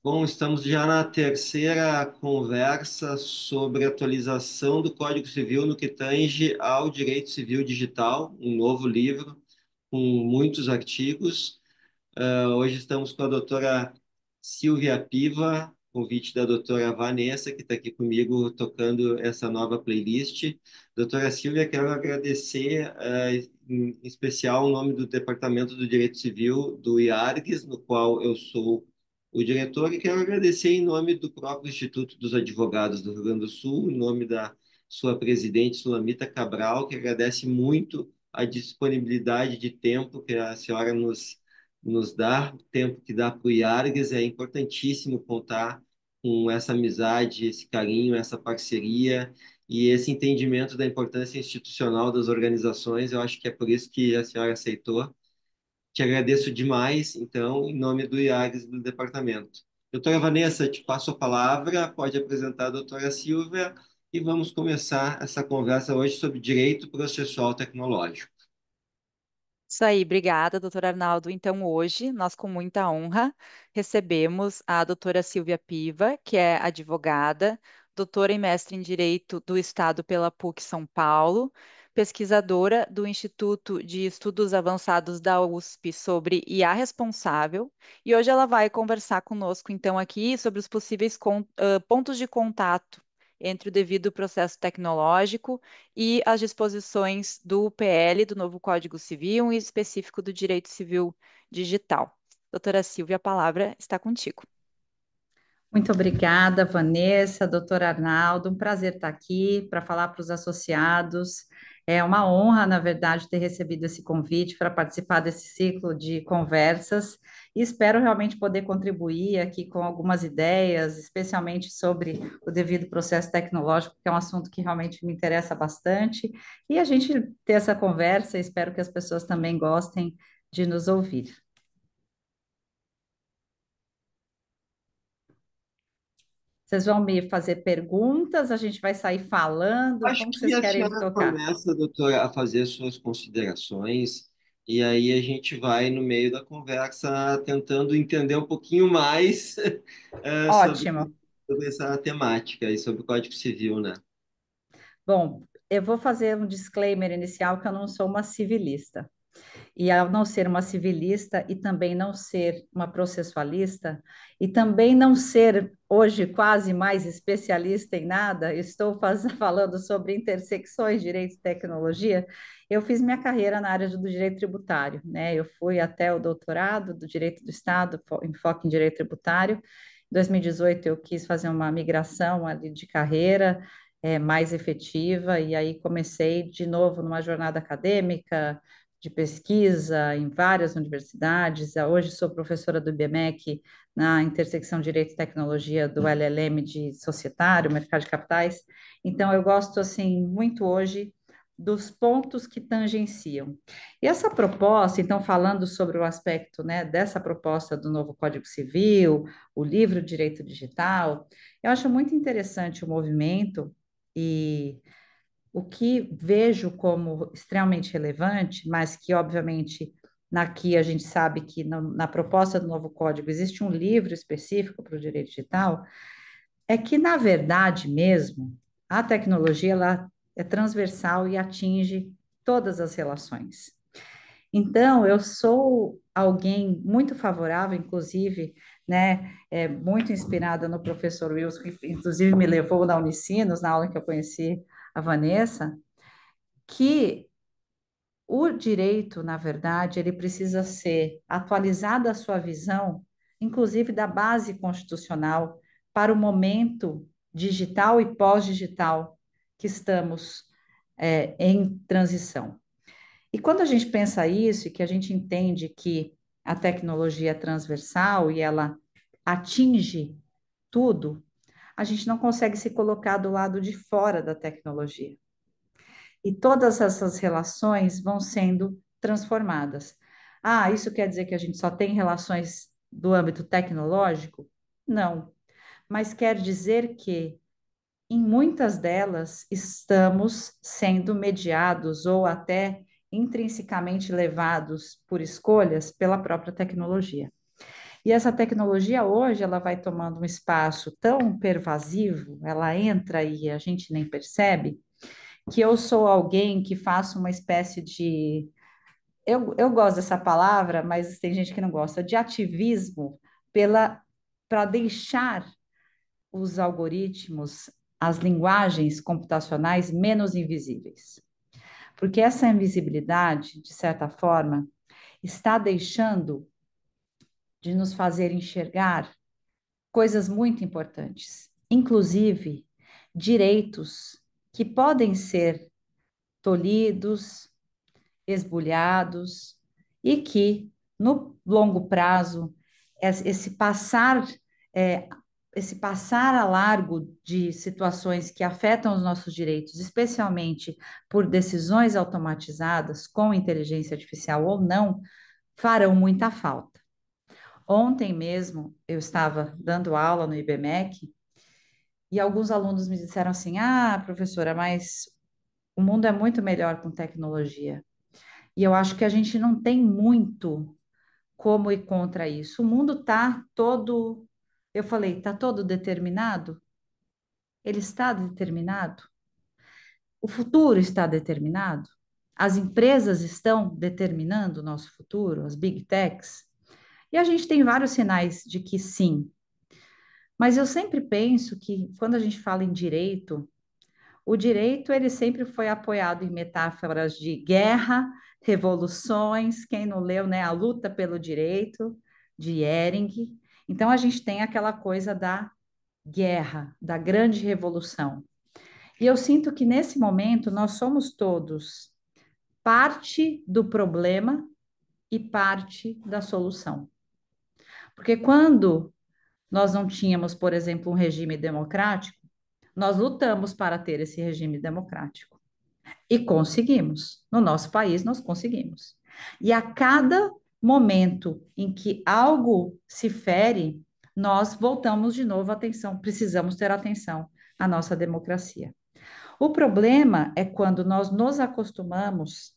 Bom, estamos já na terceira conversa sobre atualização do Código Civil no que tange ao direito civil digital, um novo livro com muitos artigos. Hoje estamos com a doutora Silvia Piva, convite da doutora Vanessa, que está aqui comigo tocando essa nova playlist. Doutora Silvia, quero agradecer, em especial, o nome do Departamento do Direito Civil do IARGS, no qual eu sou o diretor, e quero agradecer em nome do próprio Instituto dos Advogados do Rio Grande do Sul, em nome da sua presidente, Sulamita Cabral, que agradece muito a disponibilidade de tempo que a senhora nos dá, o tempo que dá para o IARGS. É importantíssimo contar com essa amizade, esse carinho, essa parceria e esse entendimento da importância institucional das organizações. Eu acho que é por isso que a senhora aceitou. Te agradeço demais, então, em nome do IARGS e do departamento. Doutora Vanessa, te passo a palavra, pode apresentar a doutora Silvia e vamos começar essa conversa hoje sobre direito processual tecnológico. Isso aí, obrigada, doutor Arnaldo. Então, hoje, nós, com muita honra, recebemos a doutora Silvia Piva, que é advogada, doutora e mestre em Direito do Estado pela PUC São Paulo, pesquisadora do Instituto de Estudos Avançados da USP sobre IA responsável, e hoje ela vai conversar conosco, então, aqui sobre os possíveis pontos de contato entre o devido processo tecnológico e as disposições do PL, do novo Código Civil, em específico do Direito Civil Digital. Doutora Silvia, a palavra está contigo. Muito obrigada, Vanessa, doutor Arnaldo. Um prazer estar aqui para falar para os associados. É uma honra, na verdade, ter recebido esse convite para participar desse ciclo de conversas e espero realmente poder contribuir aqui com algumas ideias, especialmente sobre o devido processo tecnológico, que é um assunto que realmente me interessa bastante. E a gente ter essa conversa, espero que as pessoas também gostem de nos ouvir. Vocês vão me fazer perguntas, a gente vai sair falando, Acho como que que vocês a querem senhora tocar? começa, doutora, a fazer suas considerações, e aí a gente vai, no meio da conversa, tentando entender um pouquinho mais sobre, Ótimo. sobre essa temática e sobre o Código Civil, né? Bom, eu vou fazer um disclaimer inicial que eu não sou uma civilista. E ao não ser uma civilista e também não ser uma processualista, e também não ser hoje quase mais especialista em nada, estou falando sobre intersecções, direito e tecnologia. Eu fiz minha carreira na área do direito tributário, né? Eu fui até o doutorado do direito do Estado, enfoque em direito tributário. Em 2018 eu quis fazer uma migração ali de carreira mais efetiva, e aí comecei de novo numa jornada acadêmica, de pesquisa em várias universidades. Hoje sou professora do IBMEC na intersecção Direito e Tecnologia do LLM de Societário, Mercado de Capitais. Então, eu gosto, assim, muito hoje dos pontos que tangenciam. E essa proposta, então, falando sobre o aspecto, né, dessa proposta do novo Código Civil, o livro Direito Digital, eu acho muito interessante o movimento e o que vejo como extremamente relevante, mas que, obviamente, aqui a gente sabe que na proposta do novo código existe um livro específico para o direito digital, é que, na verdade mesmo, a tecnologia ela é transversal e atinge todas as relações. Então, eu sou alguém muito favorável, inclusive, né, muito inspirada no professor Wilson, que inclusive me levou na Unicinos, na aula que eu conheci a Vanessa, que o direito, na verdade, ele precisa ser atualizado a sua visão, inclusive da base constitucional, para o momento digital e pós-digital que estamos em transição. E quando a gente pensa isso e que a gente entende que a tecnologia é transversal e ela atinge tudo, a gente não consegue se colocar do lado de fora da tecnologia. E todas essas relações vão sendo transformadas. Ah, isso quer dizer que a gente só tem relações do âmbito tecnológico? Não, mas quer dizer que em muitas delas estamos sendo mediados ou até intrinsecamente levados por escolhas pela própria tecnologia. E essa tecnologia hoje, ela vai tomando um espaço tão pervasivo, ela entra e a gente nem percebe, que eu sou alguém que faço uma espécie de. Eu gosto dessa palavra, mas tem gente que não gosta, de ativismo pela para deixar os algoritmos, as linguagens computacionais menos invisíveis. Porque essa invisibilidade, de certa forma, está deixando de nos fazer enxergar coisas muito importantes, inclusive direitos que podem ser tolhidos, esbulhados e que, no longo prazo, esse passar, é, esse passar a largo de situações que afetam os nossos direitos, especialmente por decisões automatizadas com inteligência artificial ou não, farão muita falta. Ontem mesmo eu estava dando aula no IBMEC e alguns alunos me disseram assim: Ah, professora, mas o mundo é muito melhor com tecnologia. E eu acho que a gente não tem muito como ir contra isso. O mundo está todo, eu falei, está todo determinado? Ele está determinado? O futuro está determinado? As empresas estão determinando o nosso futuro, as big techs? E a gente tem vários sinais de que sim. Mas eu sempre penso que quando a gente fala em direito, o direito ele sempre foi apoiado em metáforas de guerra, revoluções, quem não leu, né, a luta pelo direito de Ehring. Então a gente tem aquela coisa da guerra, da grande revolução. E eu sinto que nesse momento nós somos todos parte do problema e parte da solução. Porque quando nós não tínhamos, por exemplo, um regime democrático, nós lutamos para ter esse regime democrático. E conseguimos. No nosso país, nós conseguimos. E a cada momento em que algo se fere, nós voltamos de novo a atenção, precisamos ter atenção à nossa democracia. O problema é quando nós nos acostumamos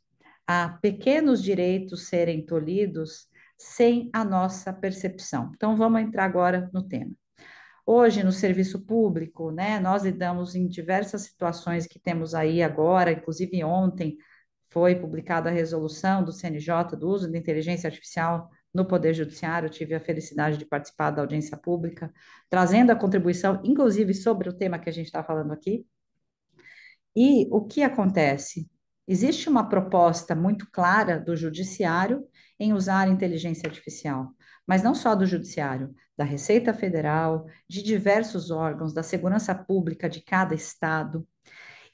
a pequenos direitos serem tolhidos sem a nossa percepção. Então, vamos entrar agora no tema. Hoje, no serviço público, né, nós lidamos em diversas situações que temos aí agora, inclusive ontem foi publicada a resolução do CNJ do uso da inteligência artificial no Poder Judiciário. Eu tive a felicidade de participar da audiência pública, trazendo a contribuição, inclusive, sobre o tema que a gente está falando aqui. E o que acontece? Existe uma proposta muito clara do Judiciário em usar inteligência artificial, mas não só do Judiciário, da Receita Federal, de diversos órgãos, da segurança pública de cada estado.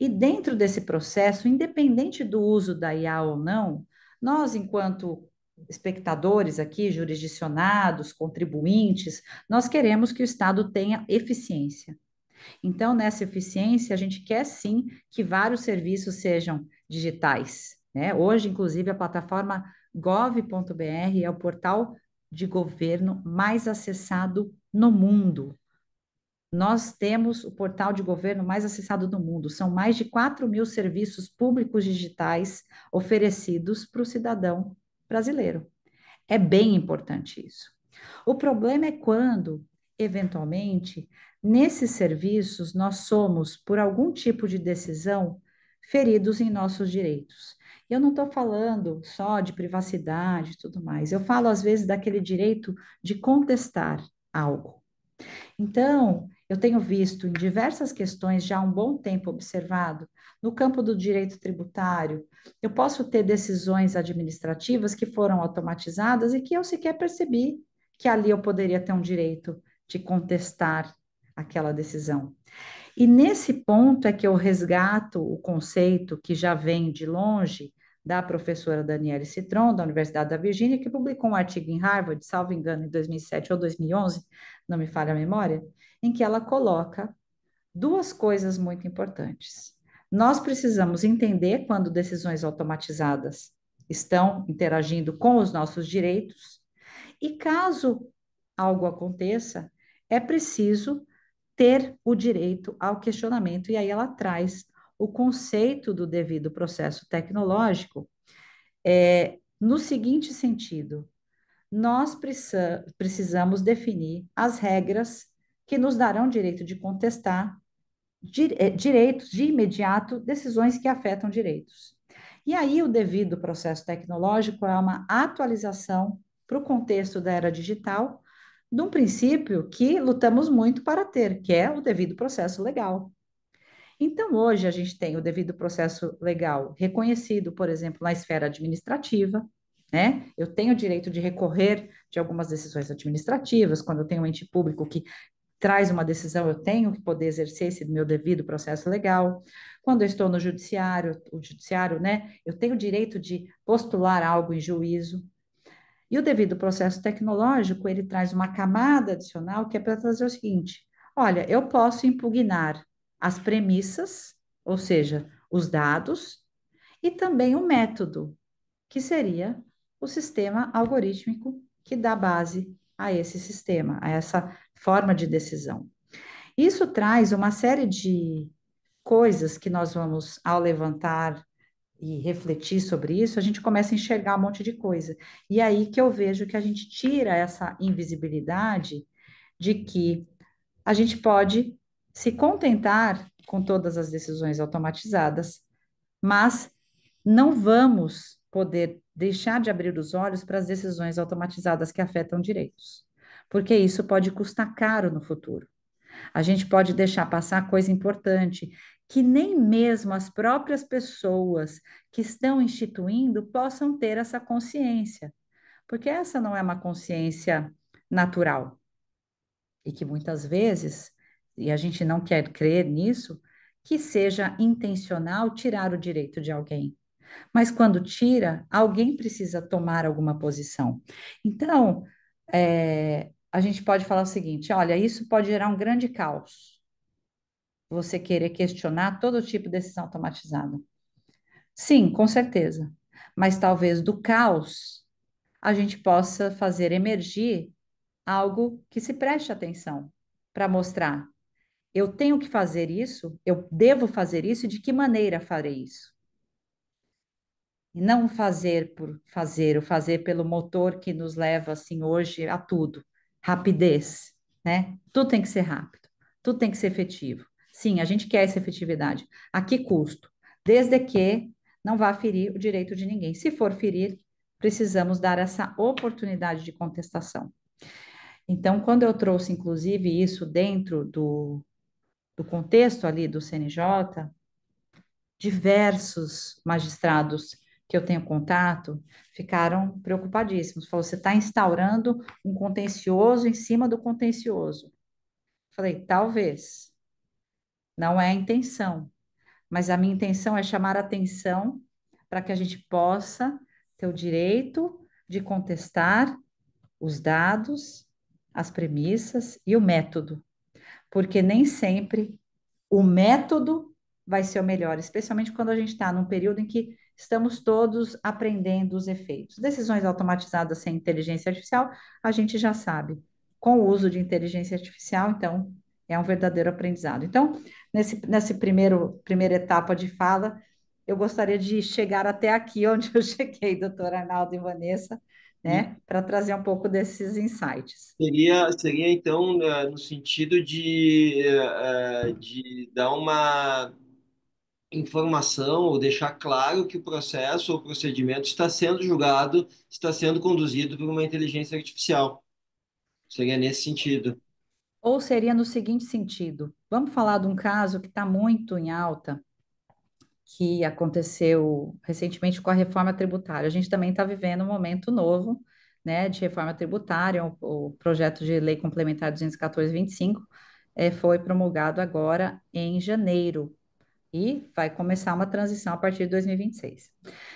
E dentro desse processo, independente do uso da IA ou não, nós, enquanto espectadores aqui, jurisdicionados, contribuintes, nós queremos que o Estado tenha eficiência. Então, nessa eficiência, a gente quer sim que vários serviços sejam digitais, né? Hoje, inclusive, a plataforma gov.br é o portal de governo mais acessado no mundo. Nós temos o portal de governo mais acessado do mundo. São mais de 4.000 serviços públicos digitais oferecidos para o cidadão brasileiro. É bem importante isso. O problema é quando, eventualmente, nesses serviços, nós somos, por algum tipo de decisão, feridos em nossos direitos. Eu não estou falando só de privacidade e tudo mais, eu falo, às vezes, daquele direito de contestar algo. Então, eu tenho visto em diversas questões, já há um bom tempo observado, no campo do direito tributário, eu posso ter decisões administrativas que foram automatizadas e que eu sequer percebi que ali eu poderia ter um direito de contestar aquela decisão. E nesse ponto é que eu resgato o conceito que já vem de longe da professora Daniele Citron, da Universidade da Virgínia, que publicou um artigo em Harvard, salvo engano, em 2007 ou 2011, não me falha a memória, em que ela coloca duas coisas muito importantes. Nós precisamos entender quando decisões automatizadas estão interagindo com os nossos direitos, e caso algo aconteça, é preciso ter o direito ao questionamento, e aí ela traz o conceito do devido processo tecnológico no seguinte sentido: nós precisamos definir as regras que nos darão direito de contestar direitos de imediato, decisões que afetam direitos. E aí, o devido processo tecnológico é uma atualização para o contexto da era digital, de um princípio que lutamos muito para ter, que é o devido processo legal. Então, hoje, a gente tem o devido processo legal reconhecido, por exemplo, na esfera administrativa, né? Eu tenho o direito de recorrer de algumas decisões administrativas, quando eu tenho um ente público que traz uma decisão, eu tenho que poder exercer esse meu devido processo legal. Quando eu estou no judiciário, o judiciário, né, eu tenho o direito de postular algo em juízo. E o devido processo tecnológico, ele traz uma camada adicional que é para trazer o seguinte: olha, eu posso impugnar as premissas, ou seja, os dados, e também o método, que seria o sistema algorítmico que dá base a esse sistema, a essa forma de decisão. Isso traz uma série de coisas que nós vamos, ao levantar e refletir sobre isso, a gente começa a enxergar um monte de coisa. E aí que eu vejo que a gente tira essa invisibilidade de que a gente pode se contentar com todas as decisões automatizadas, mas não vamos poder deixar de abrir os olhos para as decisões automatizadas que afetam direitos, porque isso pode custar caro no futuro. A gente pode deixar passar coisa importante, que nem mesmo as próprias pessoas que estão instituindo possam ter essa consciência, porque essa não é uma consciência natural e que muitas vezes, e a gente não quer crer nisso, que seja intencional tirar o direito de alguém. Mas quando tira, alguém precisa tomar alguma posição. Então, a gente pode falar o seguinte: olha, isso pode gerar um grande caos. Você querer questionar todo tipo de decisão automatizada. Sim, com certeza. Mas talvez do caos a gente possa fazer emergir algo que se preste atenção para mostrar. Eu tenho que fazer isso, eu devo fazer isso, e de que maneira farei isso? E não fazer por fazer, o fazer pelo motor que nos leva, assim, hoje a tudo. Rapidez, né? Tudo tem que ser rápido, tudo tem que ser efetivo. Sim, a gente quer essa efetividade. A que custo? Desde que não vá ferir o direito de ninguém. Se for ferir, precisamos dar essa oportunidade de contestação. Então, quando eu trouxe, inclusive, isso dentro do contexto ali do CNJ, diversos magistrados que eu tenho contato ficaram preocupadíssimos. Falou, você está instaurando um contencioso em cima do contencioso. Falei, talvez, não é a intenção, mas a minha intenção é chamar a atenção para que a gente possa ter o direito de contestar os dados, as premissas e o método, porque nem sempre o método vai ser o melhor, especialmente quando a gente está num período em que estamos todos aprendendo os efeitos. Decisões automatizadas sem inteligência artificial, a gente já sabe. Com o uso de inteligência artificial, então, é um verdadeiro aprendizado. Então, nesse primeira etapa de fala, eu gostaria de chegar até aqui onde eu cheguei, doutora Arnaldo e Vanessa, E né, para trazer um pouco desses insights. seria então, no sentido de dar uma informação ou deixar claro que o processo ou procedimento está sendo julgado, está sendo conduzido por uma inteligência artificial. Seria nesse sentido. Ou seria no seguinte sentido: vamos falar de um caso que está muito em alta, que aconteceu recentemente com a reforma tributária. A gente também está vivendo um momento novo, né, de reforma tributária. O projeto de lei complementar 214/25 foi promulgado agora em janeiro e vai começar uma transição a partir de 2026.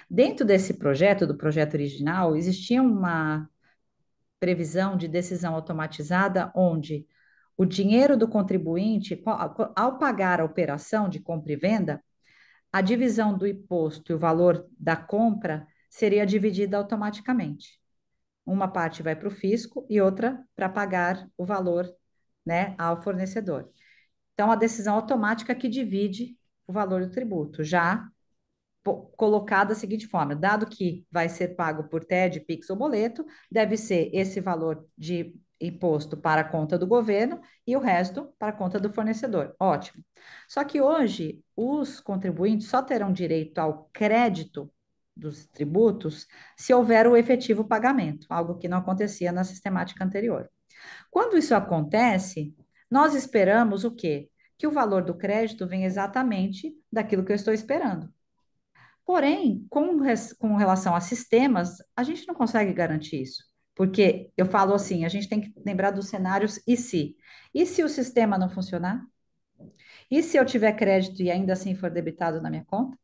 Dentro desse projeto, do projeto original, existia uma previsão de decisão automatizada onde o dinheiro do contribuinte, ao pagar a operação de compra e venda, a divisão do imposto e o valor da compra seria dividida automaticamente. Uma parte vai para o fisco e outra para pagar o valor, né, ao fornecedor. Então, a decisão automática que divide o valor do tributo. Já colocado da seguinte forma: dado que vai ser pago por TED, Pix ou boleto, deve ser esse valor de imposto para a conta do governo e o resto para a conta do fornecedor. Ótimo. Só que hoje os contribuintes só terão direito ao crédito dos tributos se houver o efetivo pagamento, algo que não acontecia na sistemática anterior. Quando isso acontece, nós esperamos o quê? Que o valor do crédito venha exatamente daquilo que eu estou esperando. Porém, com relação a sistemas, a gente não consegue garantir isso. Porque eu falo assim, a gente tem que lembrar dos cenários e se. E se o sistema não funcionar? E se eu tiver crédito e ainda assim for debitado na minha conta?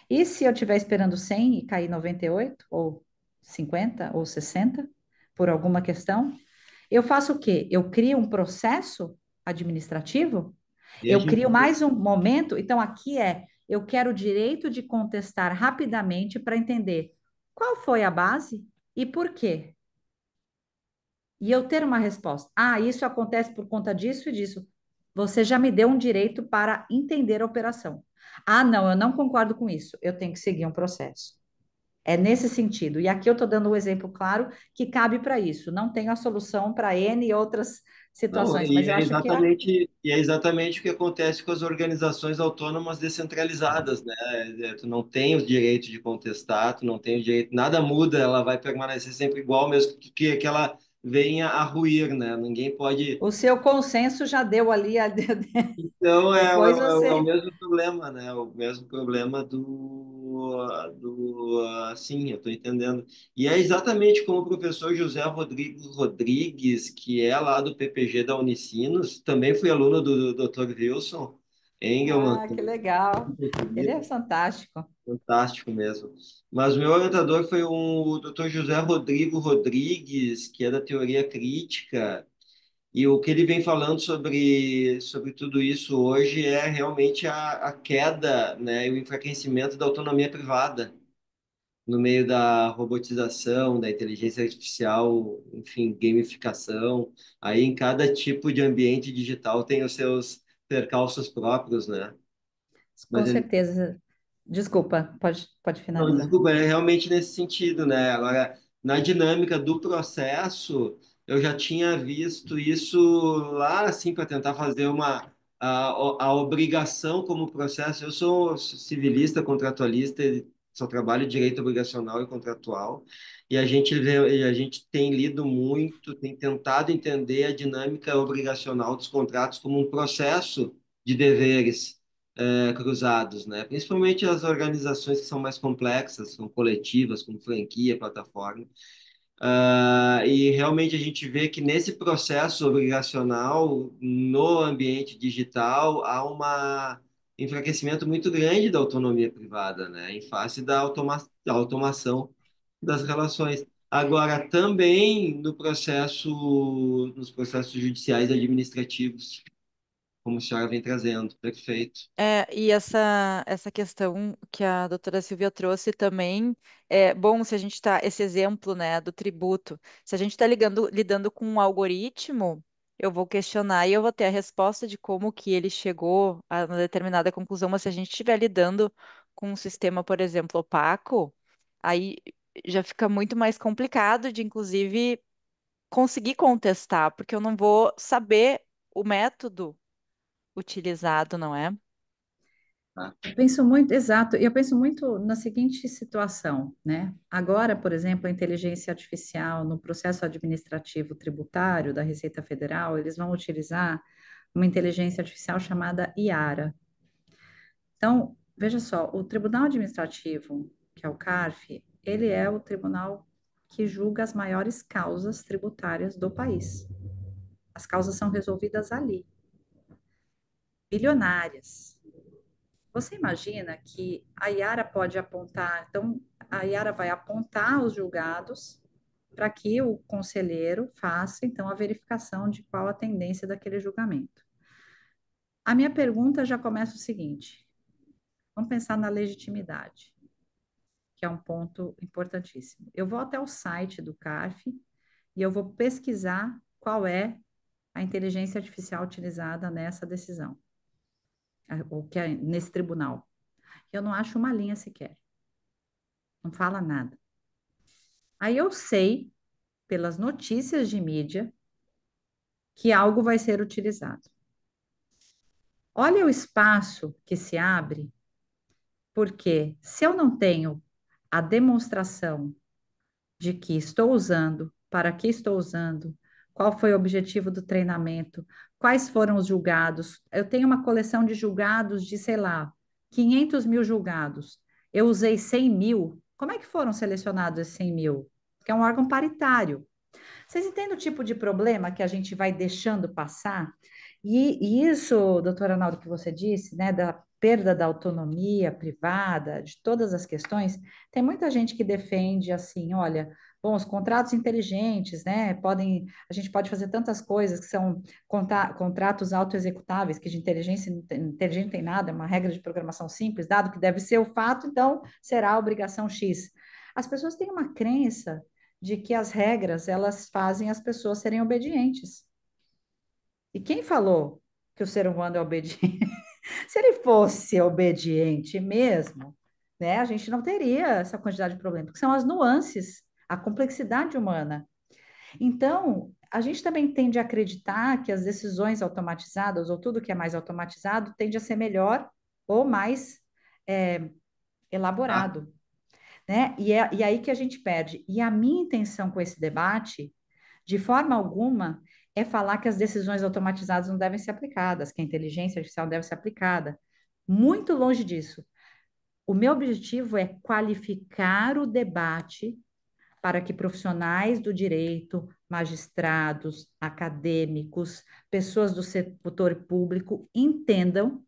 E se eu estiver esperando 100 e cair 98, ou 50, ou 60, por alguma questão? Eu faço o quê? Eu crio um processo administrativo? E a Eu gente crio mais um momento? Então, aqui eu quero o direito de contestar rapidamente para entender qual foi a base e por quê. E eu ter uma resposta. Ah, isso acontece por conta disso e disso. Você já me deu um direito para entender a operação. Ah, não, eu não concordo com isso. Eu tenho que seguir um processo. É nesse sentido. E aqui eu estou dando um exemplo claro que cabe para isso. Não tenho a solução para N e outras Não, situações, mas eu acho que e é exatamente o que acontece com as organizações autônomas descentralizadas, né? Tu não tem o direito de contestar, tu não tem o direito, nada muda, ela vai permanecer sempre igual, mesmo que ela venha a ruir, né? Ninguém pode. o seu consenso já deu ali. Então Depois é o você. mesmo problema, né? O mesmo problema assim, eu estou entendendo. E é exatamente como o professor José Rodrigo Rodrigues, que é lá do PPG da Unicinos, também fui aluno do Dr. Wilson Engelmann, Ah, que legal. Ele é fantástico. fantástico mesmo. Mas o meu orientador foi o Dr. José Rodrigo Rodrigues, que é da teoria crítica. E o que ele vem falando sobre tudo isso hoje é realmente a queda, né, e o enfraquecimento da autonomia privada no meio da robotização, da inteligência artificial, enfim, gamificação. Aí em cada tipo de ambiente digital tem os seus percalços próprios, né? Com Mas certeza. Desculpa, pode não, finalizar. desculpa, é realmente nesse sentido, né? Agora, na dinâmica do processo, eu já tinha visto isso lá, assim, para tentar fazer a obrigação como processo. Eu sou civilista, contratualista, e só trabalho direito obrigacional e contratual, e a gente tem lido muito, tem tentado entender a dinâmica obrigacional dos contratos como um processo de deveres cruzados, né? Principalmente as organizações que são mais complexas, são coletivas, como franquia, plataforma. E realmente a gente vê que nesse processo obrigacional, no ambiente digital, há enfraquecimento muito grande da autonomia privada, né? Em face da automação das relações. Agora, também no nos processos judiciais e administrativos, como a senhora vem trazendo, perfeito. E essa questão que a doutora Silvia trouxe também é bom se a gente está, esse exemplo, né, do tributo, se a gente está lidando com um algoritmo, eu vou questionar e eu vou ter a resposta de como que ele chegou a uma determinada conclusão, mas se a gente estiver lidando com um sistema, por exemplo, opaco, aí já fica muito mais complicado de, inclusive, conseguir contestar, porque eu não vou saber o método utilizado, não é? Tá? Eu penso muito, exato, eu penso muito na seguinte situação, né? Agora, por exemplo, a inteligência artificial no processo administrativo tributário da Receita Federal, eles vão utilizar uma inteligência artificial chamada IARA. Então, veja só, o Tribunal Administrativo, que é o CARF, ele é o tribunal que julga as maiores causas tributárias do país. As causas são resolvidas ali, bilionárias. Você imagina que a Iara pode apontar, então a Iara vai apontar os julgados para que o conselheiro faça então a verificação de qual a tendência daquele julgamento. A minha pergunta já começa o seguinte: vamos pensar na legitimidade, que é um ponto importantíssimo. Eu vou até o site do CARF e eu vou pesquisar qual é a inteligência artificial utilizada nessa decisão, ou que é nesse tribunal. Eu não acho uma linha sequer. Não fala nada. Aí eu sei, pelas notícias de mídia, que algo vai ser utilizado. Olha o espaço que se abre, porque se eu não tenho a demonstração de que estou usando, para que estou usando, qual foi o objetivo do treinamento, quais foram os julgados. Eu tenho uma coleção de julgados de, sei lá, 500 mil julgados. Eu usei 100 mil. Como é que foram selecionados esses 100 mil? Porque é um órgão paritário. Vocês entendem o tipo de problema que a gente vai deixando passar? E isso, doutora Arnaldo, que você disse, né, da perda da autonomia privada, de todas as questões, tem muita gente que defende assim, olha, bom, os contratos inteligentes, né, a gente pode fazer tantas coisas que são contratos autoexecutáveis, que de inteligência inteligente não tem nada, é uma regra de programação simples, dado que deve ser o fato, então será a obrigação X. As pessoas têm uma crença de que as regras elas fazem as pessoas serem obedientes. E quem falou que o ser humano é obediente? Se ele fosse obediente mesmo, né, a gente não teria essa quantidade de problemas, porque são as nuances, a complexidade humana. Então, a gente também tende a acreditar que as decisões automatizadas, ou tudo que é mais automatizado, tende a ser melhor ou mais é, Ah, elaborado, né? E aí que a gente perde. E a minha intenção com esse debate, de forma alguma, é falar que as decisões automatizadas não devem ser aplicadas, que a inteligência artificial deve ser aplicada. Muito longe disso. O meu objetivo é qualificar o debate para que profissionais do direito, magistrados, acadêmicos, pessoas do setor público entendam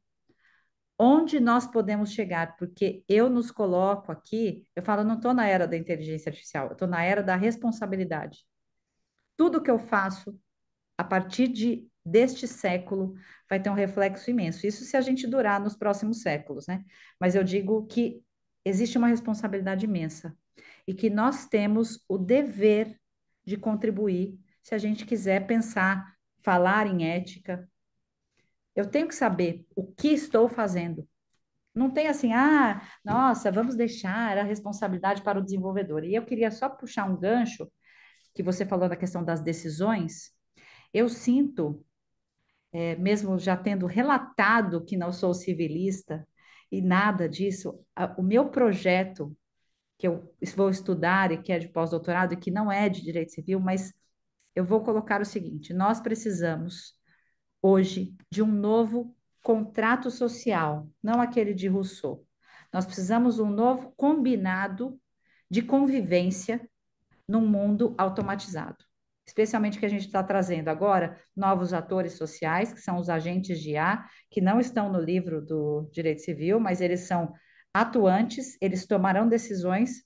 onde nós podemos chegar, porque eu nos coloco aqui, eu falo, não estou na era da inteligência artificial, eu estou na era da responsabilidade. Tudo que eu faço a partir deste século vai ter um reflexo imenso. Isso se a gente durar nos próximos séculos, né? Mas eu digo que existe uma responsabilidade imensa e que nós temos o dever de contribuir se a gente quiser pensar, falar em ética. Eu tenho que saber o que estou fazendo. Não tem assim, ah, nossa, vamos deixar a responsabilidade para o desenvolvedor. E eu queria só puxar um gancho que você falou da questão das decisões. Eu sinto, mesmo já tendo relatado que não sou civilista e nada disso, o meu projeto, que eu vou estudar e que é de pós-doutorado e que não é de direito civil, mas eu vou colocar o seguinte: nós precisamos hoje de um novo contrato social, não aquele de Rousseau. Nós precisamos de um novo combinado de convivência num mundo automatizado. Especialmente que a gente está trazendo agora novos atores sociais, que são os agentes de IA, que não estão no livro do Direito Civil, mas eles são atuantes, eles tomarão decisões,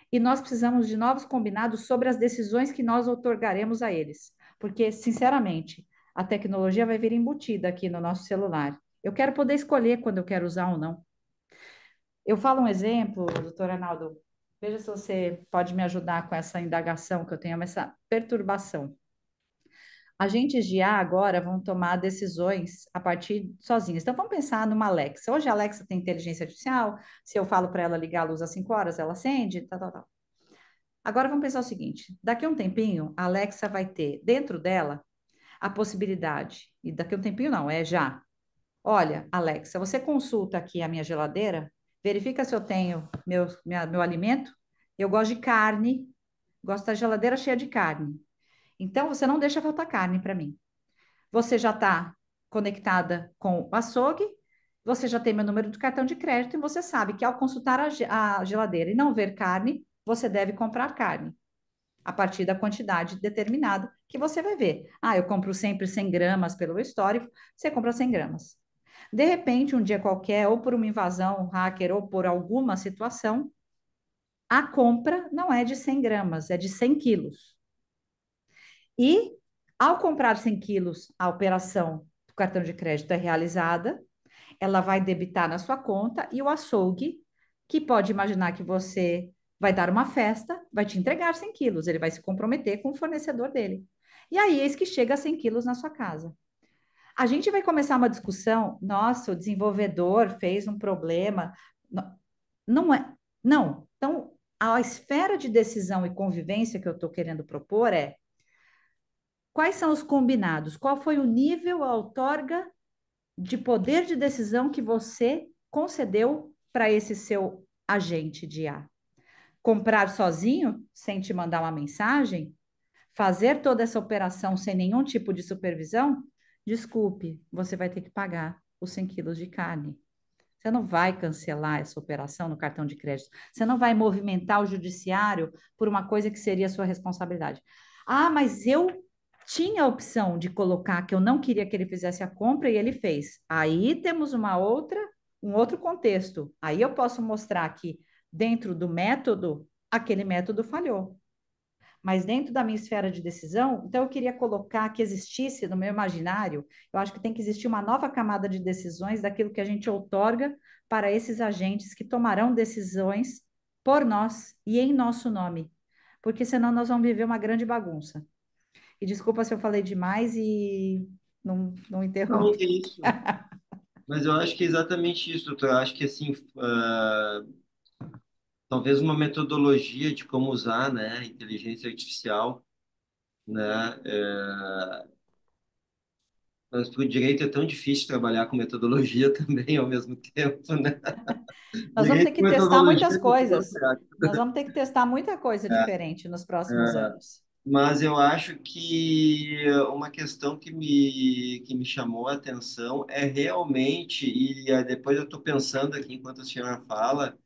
e nós precisamos de novos combinados sobre as decisões que nós otorgaremos a eles. Porque, sinceramente, a tecnologia vai vir embutida aqui no nosso celular. Eu quero poder escolher quando eu quero usar ou não. Eu falo um exemplo, doutor Arnaldo, veja se você pode me ajudar com essa indagação que eu tenho, essa perturbação. Agentes de IA agora vão tomar decisões a partir sozinhas. Então, vamos pensar numa Alexa. Hoje a Alexa tem inteligência artificial. Se eu falo para ela ligar a luz às 5 horas, ela acende, tal, tal, tal. Agora vamos pensar o seguinte: daqui a um tempinho, a Alexa vai ter dentro dela a possibilidade, e daqui a um tempinho não, é já. Olha, Alexa, você consulta aqui a minha geladeira, verifica se eu tenho meu alimento. Eu gosto de carne, gosto da geladeira cheia de carne. Então, você não deixa faltar carne para mim. Você já está conectada com o açougue, você já tem meu número de cartão de crédito e você sabe que ao consultar a geladeira e não ver carne, você deve comprar carne a partir da quantidade determinada que você vai ver. Ah, eu compro sempre 100 gramas pelo histórico, você compra 100 gramas. De repente, um dia qualquer, ou por uma invasão hacker, ou por alguma situação, a compra não é de 100 gramas, é de 100 quilos. E, ao comprar 100 quilos, a operação do cartão de crédito é realizada, ela vai debitar na sua conta e o açougue, que pode imaginar que você vai dar uma festa, vai te entregar 100 quilos, ele vai se comprometer com o fornecedor dele. E aí, eis que chega a 100 quilos na sua casa. A gente vai começar uma discussão, nossa, o desenvolvedor fez um problema, Não, não é. Não. Então, a esfera de decisão e convivência que eu estou querendo propor é quais são os combinados? Qual foi o nível, a outorga de poder de decisão que você concedeu para esse seu agente de IA? Comprar sozinho, sem te mandar uma mensagem? Fazer toda essa operação sem nenhum tipo de supervisão? Desculpe, você vai ter que pagar os 100 quilos de carne. Você não vai cancelar essa operação no cartão de crédito. Você não vai movimentar o judiciário por uma coisa que seria sua responsabilidade. Ah, mas eu tinha a opção de colocar que eu não queria que ele fizesse a compra e ele fez. Aí temos um outro contexto. Aí eu posso mostrar que dentro do método, aquele método falhou. Mas dentro da minha esfera de decisão, então eu queria colocar que existisse no meu imaginário, eu acho que tem que existir uma nova camada de decisões daquilo que a gente outorga para esses agentes que tomarão decisões por nós e em nosso nome, porque senão nós vamos viver uma grande bagunça. E desculpa se eu falei demais e não Não, interrompa. que isso. Mas eu acho que é exatamente isso, doutor. Eu acho que, assim, talvez uma metodologia de como usar, né, inteligência artificial, né, mas para o direito é tão difícil trabalhar com metodologia também ao mesmo tempo, né? Nós vamos ter Direito que com testar metodologia muitas não deu coisas. certo. Nós vamos ter que testar muita coisa diferente nos próximos anos. Mas eu acho que uma questão que me chamou a atenção é realmente, e depois eu estou pensando aqui enquanto a senhora fala,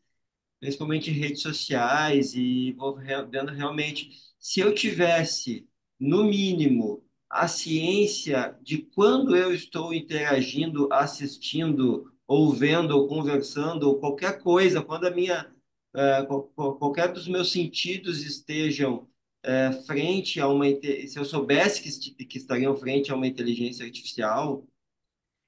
principalmente em redes sociais, e vou vendo realmente, se eu tivesse, no mínimo, a ciência de quando eu estou interagindo, assistindo, ou vendo, ou conversando, ou qualquer coisa, quando a minha, qualquer dos meus sentidos estejam frente a uma, se eu soubesse que estariam frente a uma inteligência artificial,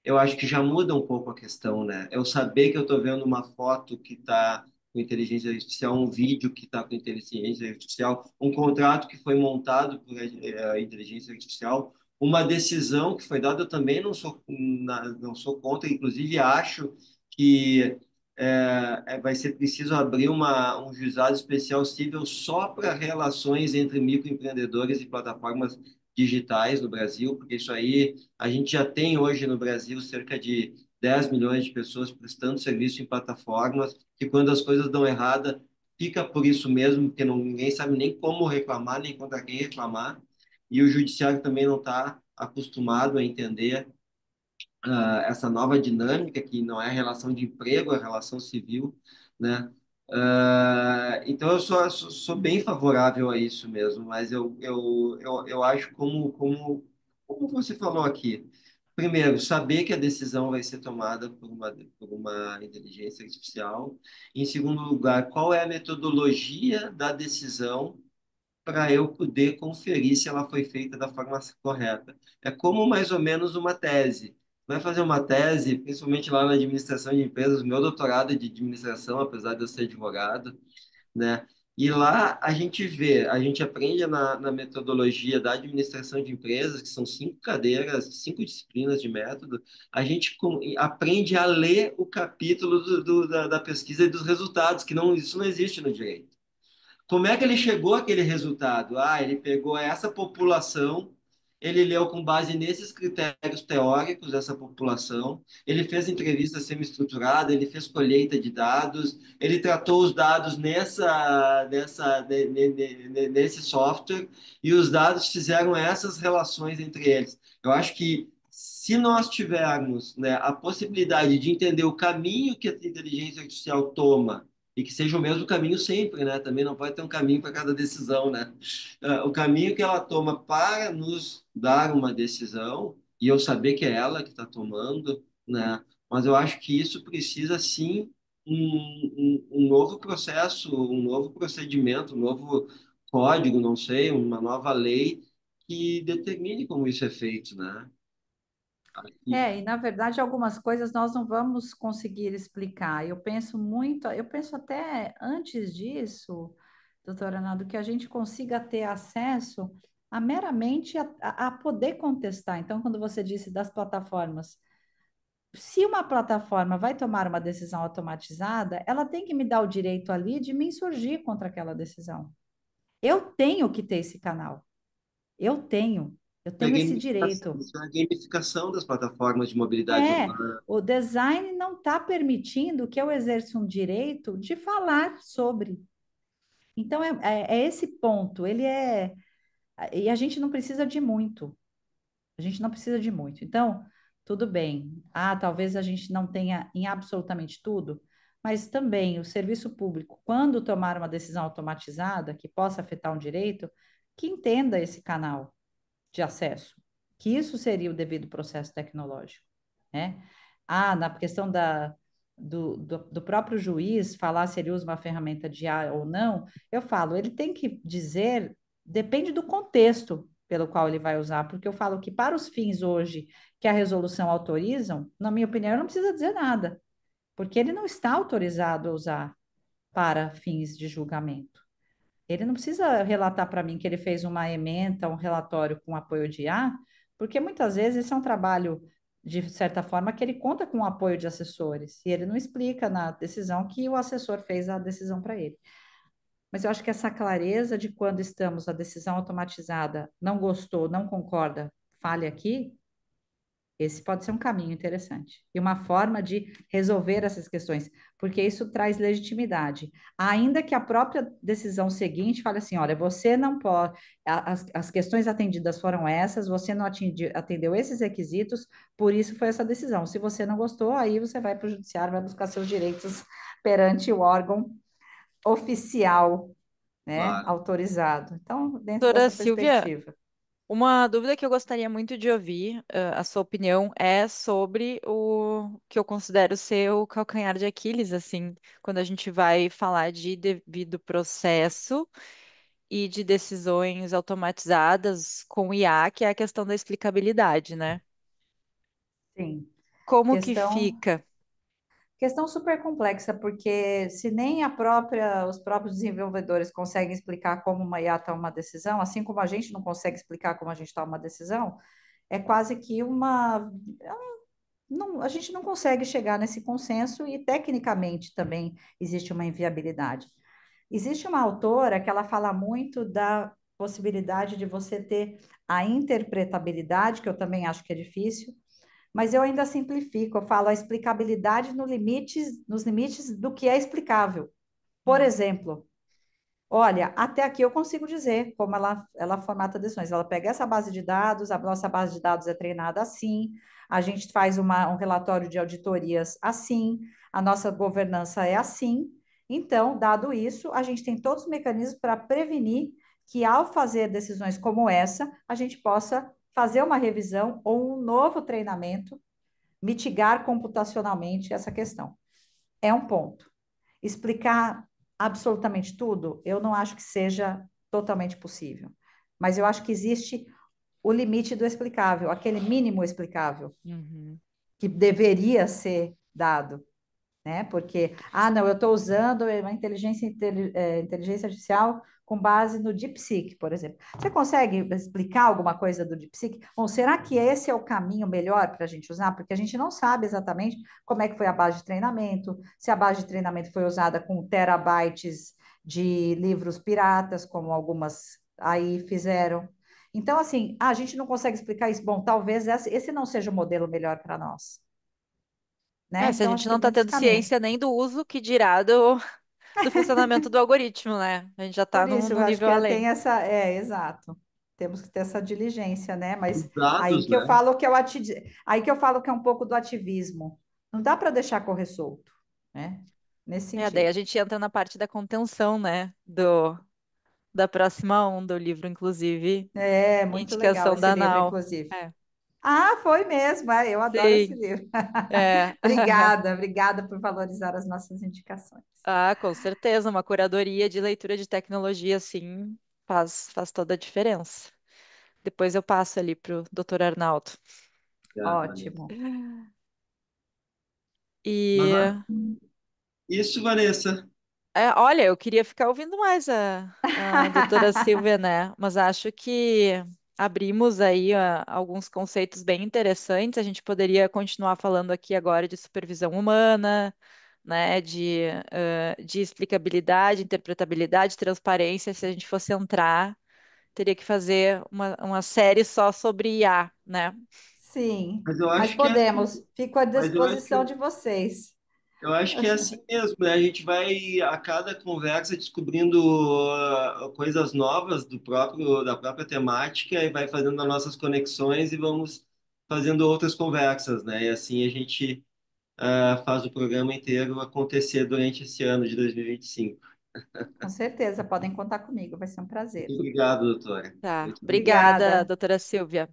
eu acho que já muda um pouco a questão, né? Eu saber que eu estou vendo uma foto que está com inteligência artificial, um vídeo que está com inteligência artificial, um contrato que foi montado por inteligência artificial, uma decisão que foi dada, eu também não sou contra, inclusive acho que vai ser preciso abrir um juizado especial civil só para relações entre microempreendedores e plataformas digitais no Brasil, porque isso aí a gente já tem hoje no Brasil cerca de 10 milhões de pessoas prestando serviço em plataformas, que quando as coisas dão errada, fica por isso mesmo, porque ninguém sabe nem como reclamar, nem contra quem reclamar, e o judiciário também não está acostumado a entender essa nova dinâmica, que não é relação de emprego, é relação civil, né? Então, eu sou bem favorável a isso mesmo, mas eu acho como você falou aqui. Primeiro, saber que a decisão vai ser tomada por uma inteligência artificial. Em segundo lugar, qual é a metodologia da decisão para eu poder conferir se ela foi feita da forma correta. É como mais ou menos uma tese. Vai fazer uma tese, principalmente lá na administração de empresas, meu doutorado é de administração, apesar de eu ser advogado, né? E lá a gente vê, a gente aprende na metodologia da administração de empresas, que são 5 cadeiras, 5 disciplinas de método, a gente aprende a ler o capítulo da pesquisa e dos resultados, que não, isso não existe no direito. Como é que ele chegou àquele resultado? Ah, ele pegou essa população, ele leu com base nesses critérios teóricos dessa população, ele fez entrevista semi-estruturada, ele fez colheita de dados, ele tratou os dados nesse software e os dados fizeram essas relações entre eles. Eu acho que se nós tivermos, né, a possibilidade de entender o caminho que a inteligência artificial toma e que seja o mesmo caminho sempre, né? Também não pode ter um caminho para cada decisão, né? O caminho que ela toma para nos dar uma decisão, e eu saber que é ela que está tomando, né? Mas eu acho que isso precisa, sim, um novo processo, um novo procedimento, um novo código, não sei, uma nova lei que determine como isso é feito, né? E, E na verdade algumas coisas nós não vamos conseguir explicar. Eu penso muito, eu penso até antes disso, doutora Naldo, que a gente consiga ter acesso a meramente a poder contestar. Então, quando você disse das plataformas, Se uma plataforma vai tomar uma decisão automatizada, ela tem que me dar o direito ali de me insurgir contra aquela decisão. Eu tenho que ter esse canal. Eu tenho. Eu É tenho esse gamificação, direito. isso é a gamificação das plataformas de mobilidade É, urbana. o design não está permitindo que eu exerça um direito de falar sobre. Então, é esse ponto. Ele é. E a gente não precisa de muito. A gente não precisa de muito. Então, tudo bem. Ah, talvez a gente não tenha em absolutamente tudo, mas também o serviço público, quando tomar uma decisão automatizada que possa afetar um direito, que entenda esse canal de acesso, que isso seria o devido processo tecnológico, né? Ah, na questão do próprio juiz falar se ele usa uma ferramenta de IA ou não, eu falo, ele tem que dizer, depende do contexto pelo qual ele vai usar, porque eu falo que para os fins hoje que a resolução autorizam, na minha opinião, não precisa dizer nada, porque ele não está autorizado a usar para fins de julgamento. Ele não precisa relatar para mim que ele fez uma ementa, um relatório com apoio de IA, porque muitas vezes esse é um trabalho, de certa forma, que ele conta com o apoio de assessores, e ele não explica na decisão que o assessor fez a decisão para ele. Mas eu acho que essa clareza de quando estamos a decisão automatizada, não gostou, não concorda, fale aqui, esse pode ser um caminho interessante e uma forma de resolver essas questões, porque isso traz legitimidade. Ainda que a própria decisão seguinte fale assim: olha, você não pode, as questões atendidas foram essas, você não atendeu esses requisitos, por isso foi essa decisão. Se você não gostou, aí você vai para o judiciário, vai buscar seus direitos perante o órgão oficial, né, Claro. autorizado. Então, dentro Doutora dessa Silvia, perspectiva. uma dúvida que eu gostaria muito de ouvir, a sua opinião, é sobre o que eu considero ser o calcanhar de Aquiles, assim, quando a gente vai falar de devido processo e de decisões automatizadas com IA, que é a questão da explicabilidade, né? Sim. Como que Questão fica? Questão super complexa, porque se nem os próprios desenvolvedores conseguem explicar como uma IA toma uma decisão, assim como a gente não consegue explicar como a gente toma uma decisão, é quase que a gente não consegue chegar nesse consenso e tecnicamente também existe uma inviabilidade. Existe uma autora que ela fala muito da possibilidade de você ter a interpretabilidade, que eu também acho que é difícil, mas eu ainda simplifico, eu falo a explicabilidade nos limites do que é explicável. Por Hum. exemplo, olha, até aqui eu consigo dizer como ela formata decisões. Ela pega essa base de dados, a nossa base de dados é treinada assim, a gente faz um relatório de auditorias assim, a nossa governança é assim. Então, dado isso, a gente tem todos os mecanismos para prevenir que, ao fazer decisões como essa, a gente possa fazer uma revisão ou um novo treinamento, mitigar computacionalmente essa questão. É um ponto. Explicar absolutamente tudo, eu não acho que seja totalmente possível. Mas eu acho que existe o limite do explicável, aquele mínimo explicável Uhum. que deveria ser dado, né? Porque, ah, não, eu estou usando uma inteligência artificial com base no DeepSeek, por exemplo. Você consegue explicar alguma coisa do DeepSeek? Bom, será que esse é o caminho melhor para a gente usar? Porque a gente não sabe exatamente como é que foi a base de treinamento, se a base de treinamento foi usada com terabytes de livros piratas, como algumas aí fizeram. Então, assim, a gente não consegue explicar isso. Bom, talvez esse não seja o modelo melhor para nós, né? É, se a Então, gente acho que não é está nesse tendo caminho. ciência nem do uso, que dirá do funcionamento do algoritmo, né? A gente já está Por isso, num eu acho nível que tem além. essa, exato. Temos que ter essa diligência, né? Mas Os aí dados, que eu né? falo que aí que eu falo que é um pouco do ativismo. Não dá para deixar correr solto, né? Nesse É, daí a sentido. gente entra na parte da contenção, né? Da próxima onda, o livro, inclusive, É muito legal indicação esse da livro, Nau. inclusive. É, Ah, foi mesmo. Eu adoro esse sim. livro. É. Obrigada por valorizar as nossas indicações. Ah, com certeza, uma curadoria de leitura de tecnologia, sim, faz toda a diferença. Depois eu passo ali pro Dr. Arnaldo. Obrigado, Vanessa. Ótimo. Aham. E Isso, Vanessa. olha, eu queria ficar ouvindo mais a doutora Silvia, né? Mas acho que abrimos aí alguns conceitos bem interessantes. A gente poderia continuar falando aqui agora de supervisão humana, né, de explicabilidade, interpretabilidade, transparência. Se a gente fosse entrar, teria que fazer uma série só sobre IA, né? Sim, Mas eu mas acho que é assim, podemos. Fico à mas eu acho que disposição de vocês. eu acho que é assim mesmo, né? A gente vai a cada conversa descobrindo coisas novas da própria temática e vai fazendo as nossas conexões e vamos fazendo outras conversas, né? E assim a gente faz o programa inteiro acontecer durante esse ano de 2025. Com certeza, podem contar comigo, vai ser um Muito prazer. obrigado, doutora. Tá. Muito obrigado. Obrigada, Obrigada. doutora Silvia.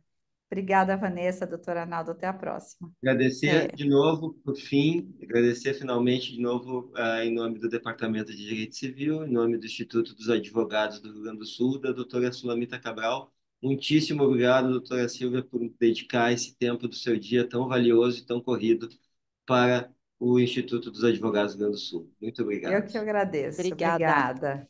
Obrigada, Vanessa, doutora Arnaldo. Até a próxima. Agradecer Até. de novo, por fim, agradecer finalmente de novo, em nome do Departamento de Direito Civil, em nome do Instituto dos Advogados do Rio Grande do Sul, da doutora Sulamita Cabral. Muitíssimo obrigado, doutora Silvia, por dedicar esse tempo do seu dia tão valioso e tão corrido para o Instituto dos Advogados do Rio Grande do Sul. Muito Eu obrigado. que agradeço. Obrigada. Obrigada.